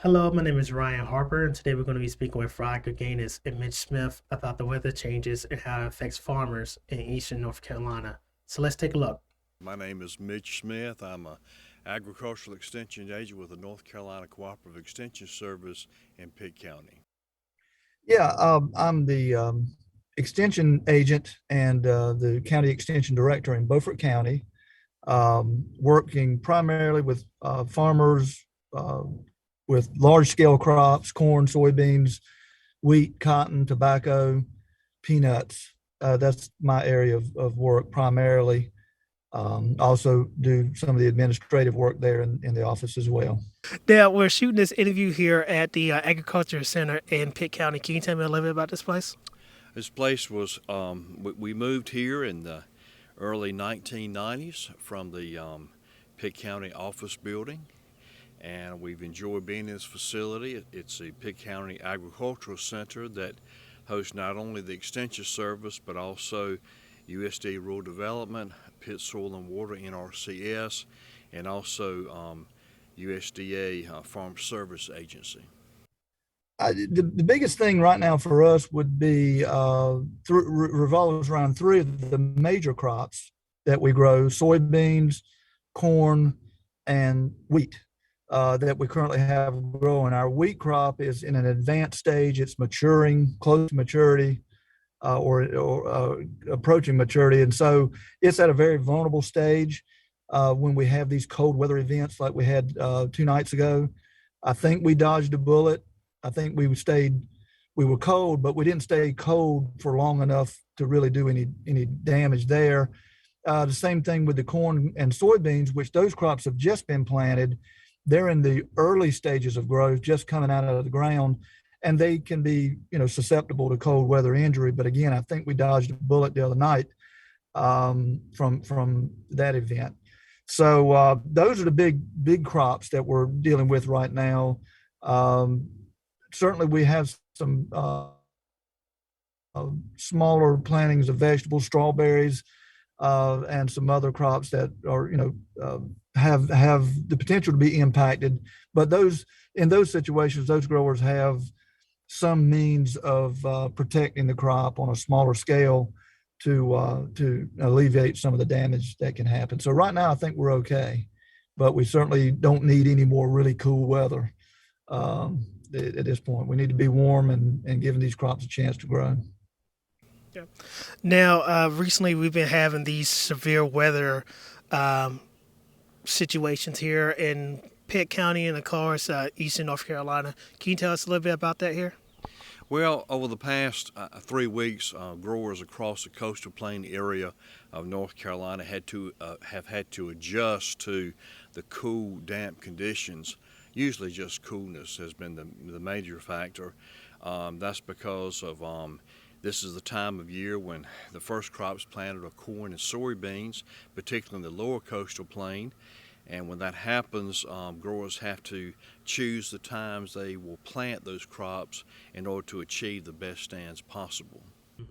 Hello, my name is Ryan Harper, and today we're going to be speaking with Fried Gaines and Mitch Smith about the weather changes and how it affects farmers in eastern North Carolina. So let's take a look. My name is Mitch Smith. I'm a agricultural extension agent with the North Carolina Cooperative Extension Service in Pitt County. Yeah, I'm the extension agent and the county extension director in Beaufort County, working primarily with farmers uh, with large scale crops, corn, soybeans, wheat, cotton, tobacco, peanuts. That's my area of work primarily. Also do some of the administrative work there in the office as well. Now, we're shooting this interview here at the Agriculture Center in Pitt County. Can you tell me a little bit about this place? This place was, we moved here in the early 1990s from the Pitt County office building, and we've enjoyed being in this facility. It's the Pitt County Agricultural Center that hosts not only the Extension Service but also USDA Rural Development, Pitt Soil and Water NRCS, and also USDA Farm Service Agency. The biggest thing right now for us would be revolves around three of the major crops that we grow: soybeans, corn, and wheat. That we currently have growing. Our wheat crop is in an advanced stage; it's maturing, close to maturity, or approaching maturity, and so it's at a very vulnerable stage when we have these cold weather events like we had 2 nights ago. I think we dodged a bullet. I think we were cold, but we didn't stay cold for long enough to really do any damage there. The same thing with the corn and soybeans, which those crops have just been planted. They're in the early stages of growth, just coming out of the ground, and they can be, susceptible to cold weather injury. But again, I think we dodged a bullet the other night from that event. So those are the big crops that we're dealing with right now. Certainly, we have some smaller plantings of vegetables, strawberries, and some other crops that are, have the potential to be impacted. But in those situations, those growers have some means of protecting the crop on a smaller scale to alleviate some of the damage that can happen. So right now, I think we're okay, but we certainly don't need any more really cool weather. At this point, we need to be warm and giving these crops a chance to grow. Yeah. Now, recently we've been having these severe weather um, situations here in Pitt County and, of course, eastern North Carolina. Can you tell us a little bit about that here? Well, over the past 3 weeks, growers across the coastal plain area of North Carolina have had to adjust to the cool, damp conditions. Usually, just coolness has been the major factor. That's because of this is the time of year when the first crops planted are corn and soybeans, particularly in the lower coastal plain. And when that happens, growers have to choose the times they will plant those crops in order to achieve the best stands possible.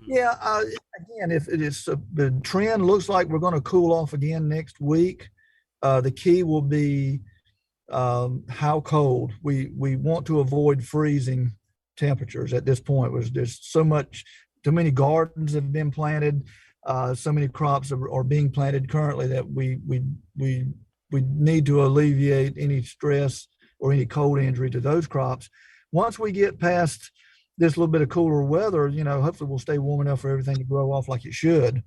Yeah, again, if it is the trend looks like we're going to cool off again next week, the key will be how cold. We want to avoid freezing temperatures at this point. There's too many gardens have been planted, so many crops are being planted currently that we need to alleviate any stress or any cold injury to those crops. Once we get past this little bit of cooler weather, hopefully we'll stay warm enough for everything to grow off like it should.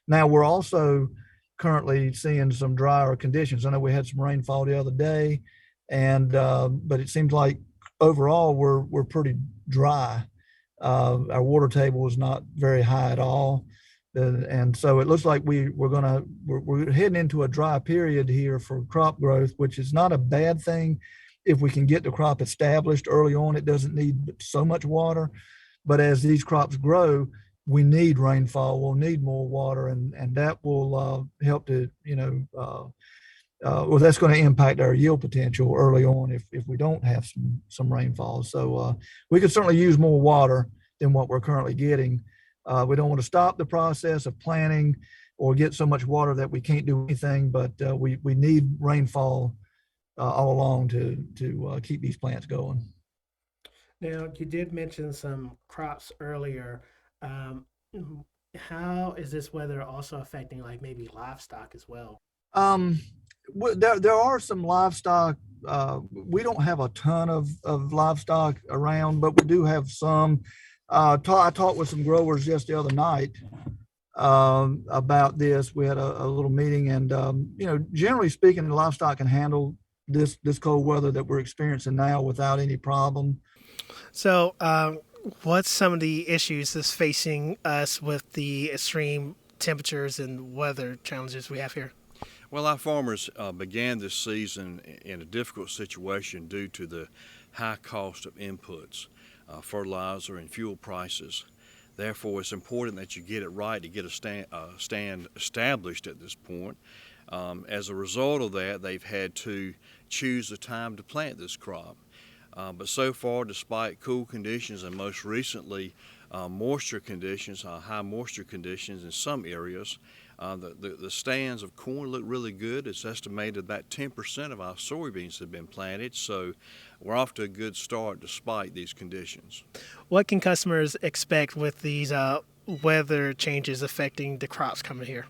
Now we're also currently seeing some drier conditions. I know we had some rainfall the other day, and but it seems like overall we're pretty dry. Our water table is not very high at all. And so it looks like we're heading into a dry period here for crop growth, which is not a bad thing if we can get the crop established early on. It doesn't need so much water, but as these crops grow, we need rainfall. We'll need more water, and that will help to well, that's going to impact our yield potential early on if we don't have some rainfall. So we could certainly use more water than what we're currently getting. We don't want to stop the process of planting or get so much water that we can't do anything, but we need rainfall all along to keep these plants going. Now, you did mention some crops earlier. Um, how is this weather also affecting like maybe livestock as well? Um, there are some livestock. We don't have a ton of livestock around, but we do have some. I talked with some growers just the other night about this. We had a little meeting, and generally speaking, the livestock can handle this cold weather that we're experiencing now without any problem. So, what's some of the issues that's facing us with the extreme temperatures and weather challenges we have here? Well, our farmers began this season in a difficult situation due to the high cost of inputs, fertilizer, and fuel prices. Therefore, it's important that you get it right to get a stand established at this point. As a result of that, they've had to choose the time to plant this crop. But so far, despite cool conditions and most recently moisture conditions, high moisture conditions in some areas, the stands of corn look really good. It's estimated about 10% of our soybeans have been planted, so we're off to a good start despite these conditions. What can customers expect with these weather changes affecting the crops coming here?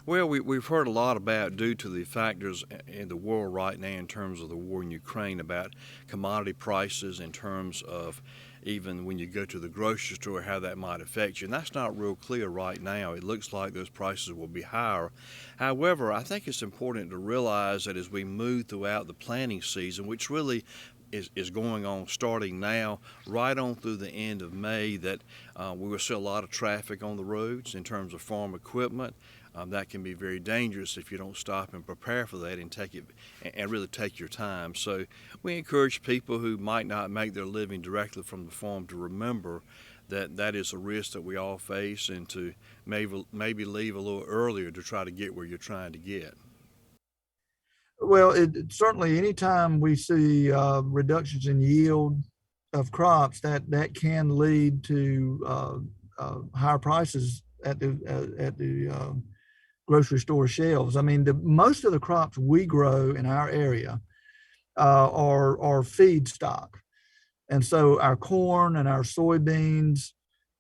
Well, we've heard a lot about, due to the factors in the world right now in terms of the war in Ukraine, about commodity prices, in terms of even when you go to the grocery store, how that might affect you. And that's not real clear right now. It looks like those prices will be higher. However, I think it's important to realize that as we move throughout the planting season, which really is going on starting now, right on through the end of May, that we will see a lot of traffic on the roads in terms of farm equipment. That can be very dangerous if you don't stop and prepare for that and take it and really take your time. So we encourage people who might not make their living directly from the farm to remember that that is a risk that we all face, and to maybe leave a little earlier to try to get where you're trying to get. Well, certainly anytime we see reductions in yield of crops, that can lead to higher prices at the grocery store shelves. I mean, most of the crops we grow in our area are feedstock, and so our corn and our soybeans,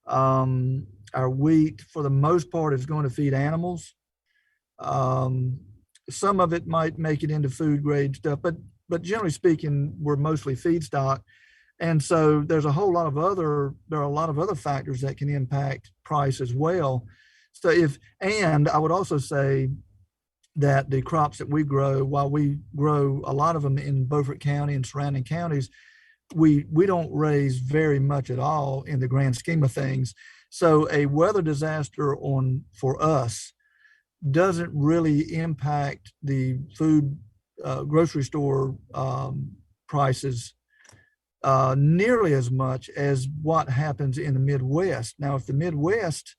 our wheat, for the most part, is going to feed animals. Um, some of it might make it into food grade stuff, but generally speaking, we're mostly feedstock. And so there are a lot of other factors that can impact price as well. So and I would also say that the crops that we grow, while we grow a lot of them in Beaufort County and surrounding counties, we don't raise very much at all in the grand scheme of things. So a weather disaster for us doesn't really impact the food grocery store prices nearly as much as what happens in the Midwest. Now, if the Midwest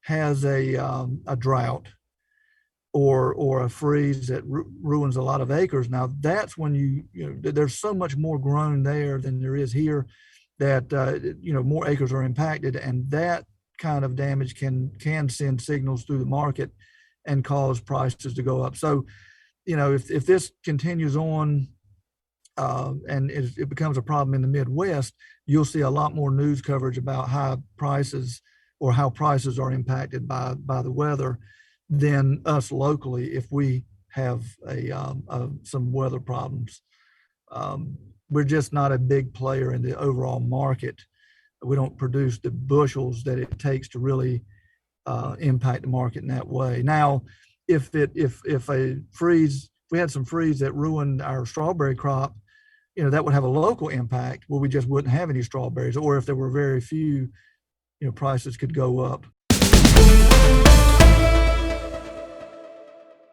has a drought or a freeze that ruins a lot of acres, now that's when there's so much more grown there than there is here, that more acres are impacted, and that kind of damage can send signals through the market and cause prices to go up. So, if this continues on and it becomes a problem in the Midwest, you'll see a lot more news coverage about high prices or how prices are impacted by the weather than us locally if we have some weather problems. We're just not a big player in the overall market. We don't produce the bushels that it takes to really impact the market in that way. Now, if we had some freeze that ruined our strawberry crop, that would have a local impact where we just wouldn't have any strawberries, or if there were very few, prices could go up